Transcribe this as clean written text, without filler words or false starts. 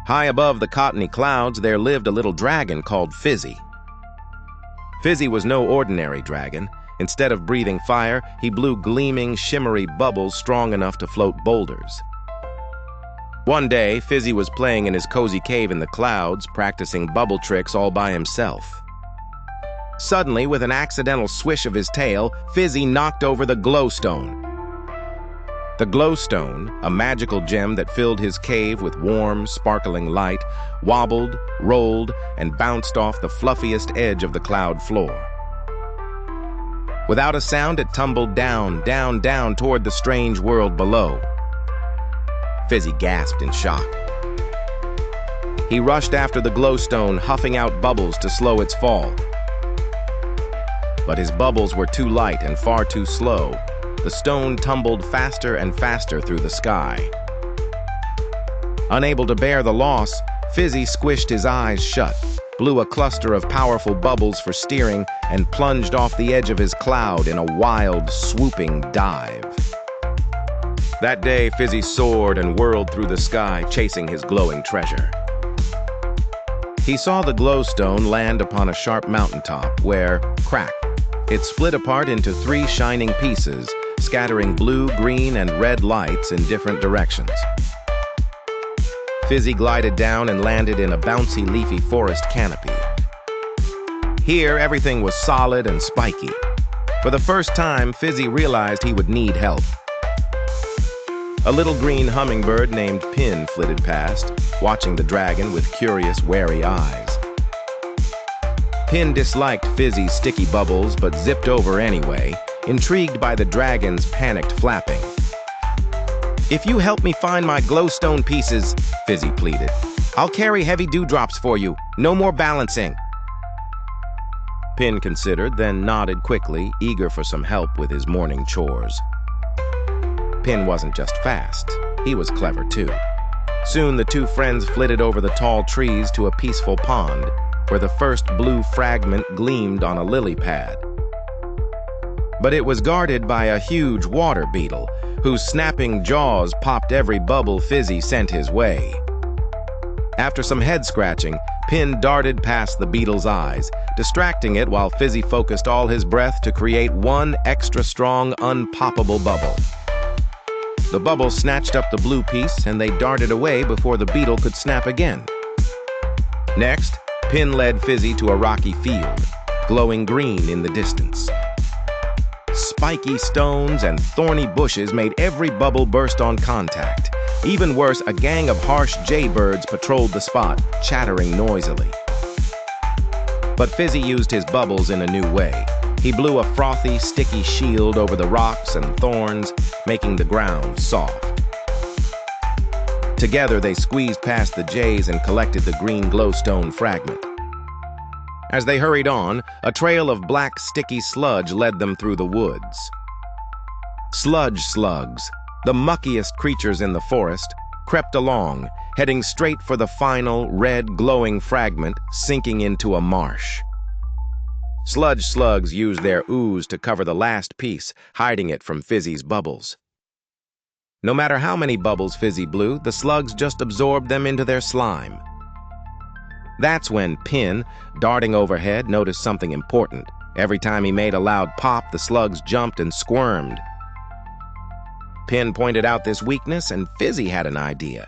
High above the cottony clouds, there lived a little dragon called Fizzy. Fizzy was no ordinary dragon. Instead of breathing fire, he blew gleaming, shimmery bubbles strong enough to float boulders. One day, Fizzy was playing in his cozy cave in the clouds, practicing bubble tricks all by himself. Suddenly, with an accidental swish of his tail, Fizzy knocked over the glowstone. The glowstone, a magical gem that filled his cave with warm, sparkling light, wobbled, rolled, and bounced off the fluffiest edge of the cloud floor. Without a sound, it tumbled down, down, down toward the strange world below. Fizzy gasped in shock. He rushed after the glowstone, huffing out bubbles to slow its fall. But his bubbles were too light and far too slow. The stone tumbled faster and faster through the sky. Unable to bear the loss, Fizzy squished his eyes shut, blew a cluster of powerful bubbles for steering, and plunged off the edge of his cloud in a wild, swooping dive. That day, Fizzy soared and whirled through the sky, chasing his glowing treasure. He saw the glowstone land upon a sharp mountaintop where, crack, it split apart into 3 shining pieces, scattering blue, green, and red lights in different directions. Fizzy glided down and landed in a bouncy, leafy forest canopy. Here, everything was solid and spiky. For the first time, Fizzy realized he would need help. A little green hummingbird named Pin flitted past, watching the dragon with curious, wary eyes. Pin disliked Fizzy's sticky bubbles, but zipped over anyway, intrigued by the dragon's panicked flapping. "If you help me find my glowstone pieces," Fizzy pleaded, "I'll carry heavy dewdrops for you. No more balancing." Pin considered, then nodded quickly, eager for some help with his morning chores. Pin wasn't just fast, he was clever too. Soon the 2 friends flitted over the tall trees to a peaceful pond, where the first blue fragment gleamed on a lily pad. But it was guarded by a huge water beetle, whose snapping jaws popped every bubble Fizzy sent his way. After some head-scratching, Pin darted past the beetle's eyes, distracting it while Fizzy focused all his breath to create 1 extra strong, unpoppable bubble. The bubble snatched up the blue piece, and they darted away before the beetle could snap again. Next, Pin led Fizzy to a rocky field, glowing green in the distance. Spiky stones and thorny bushes made every bubble burst on contact. Even worse, a gang of harsh jaybirds patrolled the spot, chattering noisily. But Fizzy used his bubbles in a new way. He blew a frothy, sticky shield over the rocks and thorns, making the ground soft. Together, they squeezed past the jays and collected the green glowstone fragment. As they hurried on, a trail of black, sticky sludge led them through the woods. Sludge slugs, the muckiest creatures in the forest, crept along, heading straight for the final, red, glowing fragment sinking into a marsh. Sludge slugs used their ooze to cover the last piece, hiding it from Fizzy's bubbles. No matter how many bubbles Fizzy blew, the slugs just absorbed them into their slime. That's when Pin, darting overhead, noticed something important. Every time he made a loud pop, the slugs jumped and squirmed. Pin pointed out this weakness, and Fizzy had an idea.